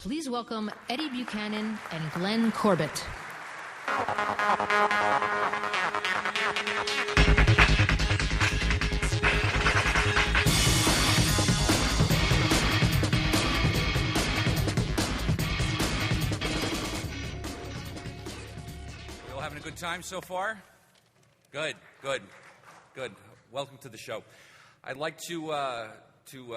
Please welcome Eddie Buchanan and Glenn Corbett. We all having a good time so far? Good. Welcome to the show. I'd like to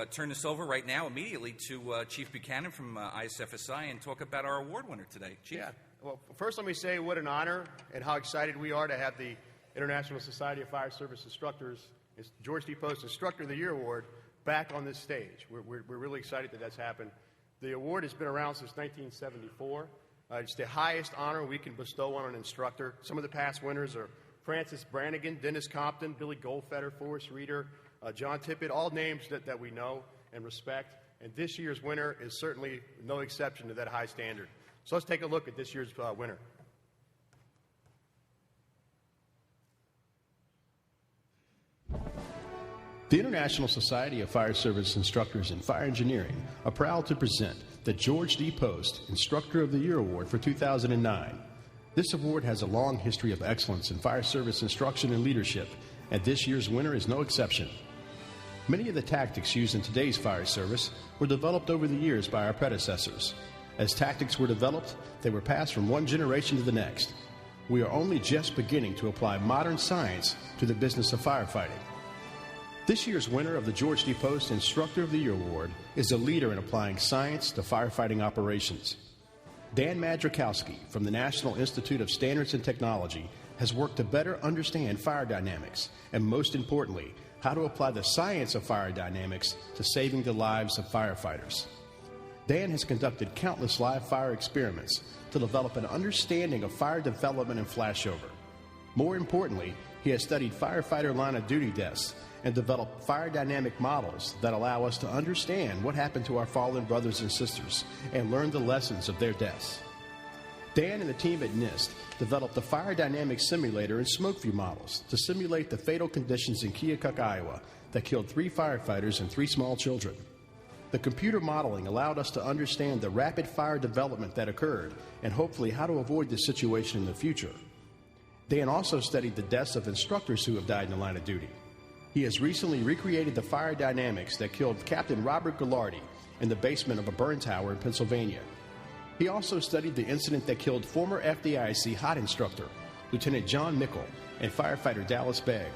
turn this over right now immediately to Chief Buchanan from ISFSI and talk about our award winner today. Chief? Yeah. Well, first let me say what an honor and how excited we are to have the International Society of Fire Service Instructors, George D. Post Instructor of the Year Award, back on this stage. We're really excited that that's happened. The award has been around since 1974. It's the highest honor we can bestow on an instructor. Some of the past winners are Francis Brannigan, Dennis Compton, Billy Goldfeder, Forrest Reeder, John Tippett, all names that we know and respect. And this year's winner is certainly no exception to that high standard. So let's take a look at this year's winner. The International Society of Fire Service Instructors in Fire Engineering are proud to present the George D. Post Instructor of the Year Award for 2009. This award has a long history of excellence in fire service instruction and leadership, and this year's winner is no exception. Many of the tactics used in today's fire service were developed over the years by our predecessors. As tactics were developed, they were passed from one generation to the next. We are only just beginning to apply modern science to the business of firefighting. This year's winner of the George D. Post Instructor of the Year Award is a leader in applying science to firefighting operations. Dan Madrzykowski from the National Institute of Standards and Technology has worked to better understand fire dynamics and, most importantly, how to apply the science of fire dynamics to saving the lives of firefighters. Dan has conducted countless live fire experiments to develop an understanding of fire development and flashover. More importantly, he has studied firefighter line of duty deaths and developed fire dynamic models that allow us to understand what happened to our fallen brothers and sisters and learn the lessons of their deaths. Dan and the team at NIST developed a fire dynamic simulator and smoke view models to simulate the fatal conditions in Keokuk, Iowa that killed 3 firefighters and 3 small children. The computer modeling allowed us to understand the rapid fire development that occurred and hopefully how to avoid this situation in the future. Dan also studied the deaths of instructors who have died in the line of duty. He has recently recreated the fire dynamics that killed Captain Robert Gallardi in the basement of a burn tower in Pennsylvania. He also studied the incident that killed former FDIC hot instructor, Lieutenant John Mickle, and firefighter Dallas Begg.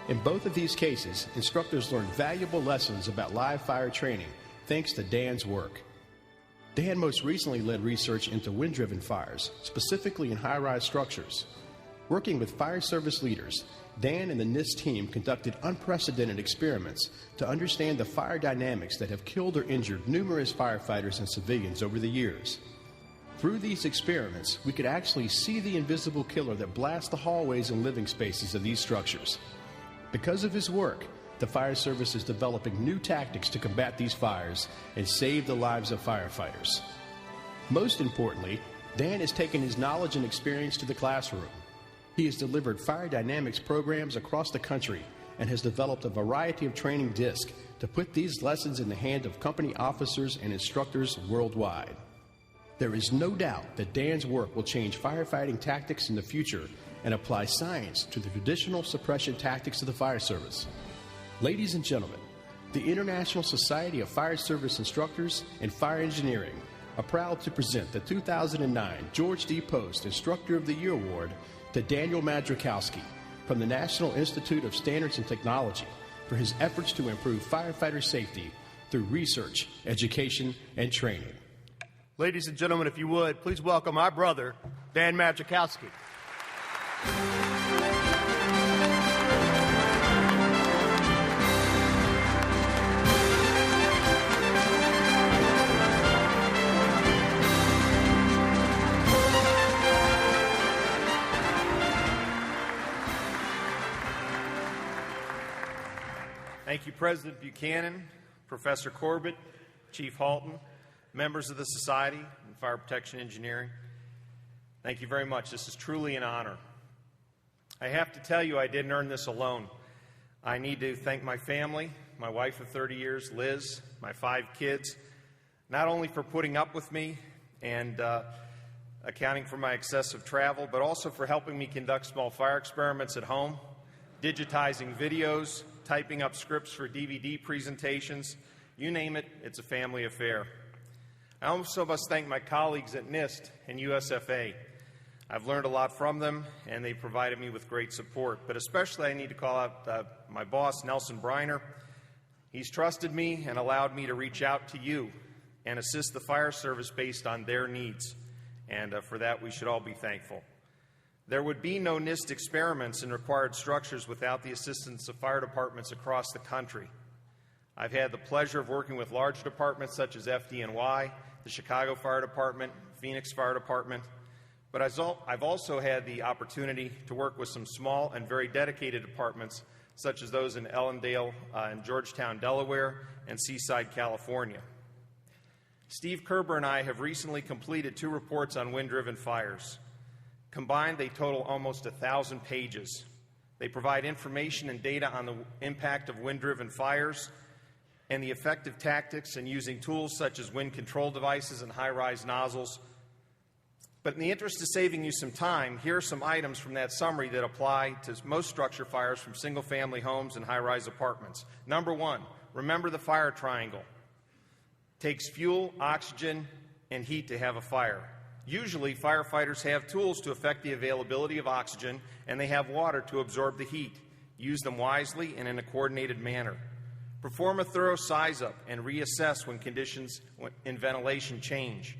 In both of these cases, instructors learned valuable lessons about live fire training thanks to Dan's work. Dan most recently led research into wind-driven fires, specifically in high-rise structures. Working with fire service leaders, Dan and the NIST team conducted unprecedented experiments to understand the fire dynamics that have killed or injured numerous firefighters and civilians over the years. Through these experiments, we could actually see the invisible killer that blasts the hallways and living spaces of these structures. Because of his work, the fire service is developing new tactics to combat these fires and save the lives of firefighters. Most importantly, Dan has taken his knowledge and experience to the classroom. He has delivered fire dynamics programs across the country and has developed a variety of training discs to put these lessons in the hand of company officers and instructors worldwide. There is no doubt that Dan's work will change firefighting tactics in the future and apply science to the traditional suppression tactics of the fire service. Ladies and gentlemen, the International Society of Fire Service Instructors in Fire Engineering are proud to present the 2009 George D. Post Instructor of the Year Award to Daniel Madrzykowski from the National Institute of Standards and Technology for his efforts to improve firefighter safety through research, education, and training. Ladies and gentlemen, if you would, please welcome our brother, Dan Madrzykowski. Thank you, President Buchanan, Professor Corbett, Chief Halton, members of the Society and Fire Protection Engineering. Thank you very much. This is truly an honor. I have to tell you, I didn't earn this alone. I need to thank my family, my wife of 30 years, Liz, my 5 kids, not only for putting up with me and accounting for my excessive travel, but also for helping me conduct small fire experiments at home, digitizing videos, typing up scripts for DVD presentations. You name it, it's a family affair. I also must thank my colleagues at NIST and USFA. I've learned a lot from them, and they provided me with great support. But especially I need to call out my boss, Nelson Briner. He's trusted me and allowed me to reach out to you and assist the fire service based on their needs. And for that, we should all be thankful. There would be no NIST experiments in required structures without the assistance of fire departments across the country. I've had the pleasure of working with large departments such as FDNY, the Chicago Fire Department, Phoenix Fire Department, but I've also had the opportunity to work with some small and very dedicated departments such as those in Ellendale and Georgetown, Delaware, and Seaside, California. Steve Kerber and I have recently completed 2 reports on wind-driven fires. Combined, they total almost 1,000 pages. They provide information and data on the impact of wind-driven fires and the effective tactics in using tools such as wind control devices and high-rise nozzles. But in the interest of saving you some time, here are some items from that summary that apply to most structure fires from single-family homes and high-rise apartments. Number 1, remember the fire triangle. Takes fuel, oxygen, and heat to have a fire. Usually, firefighters have tools to affect the availability of oxygen, and they have water to absorb the heat. Use them wisely and in a coordinated manner. Perform a thorough size-up and reassess when conditions in ventilation change.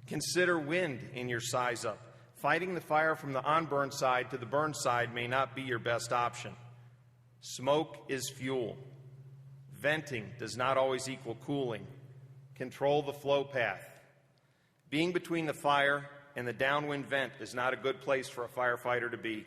Consider wind in your size-up. Fighting the fire from the on-burn side to the burn side may not be your best option. Smoke is fuel. Venting does not always equal cooling. Control the flow path. Being between the fire and the downwind vent is not a good place for a firefighter to be.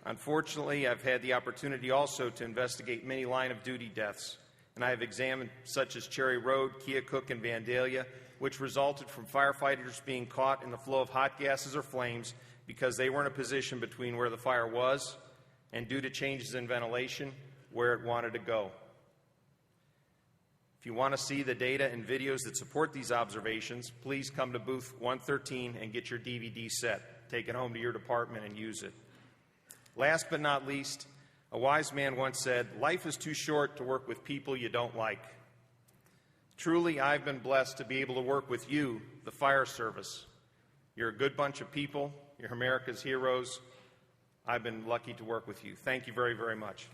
Unfortunately, I've had the opportunity also to investigate many line-of-duty deaths, and I have examined such as Cherry Road, Keokuk, and Vandalia, which resulted from firefighters being caught in the flow of hot gases or flames because they were in a position between where the fire was and, due to changes in ventilation, where it wanted to go. If you want to see the data and videos that support these observations, please come to booth 113 and get your DVD set. Take it home to your department and use it. Last but not least, a wise man once said, "Life is too short to work with people you don't like." Truly, I've been blessed to be able to work with you, the fire service. You're a good bunch of people. You're America's heroes. I've been lucky to work with you. Thank you very, very much.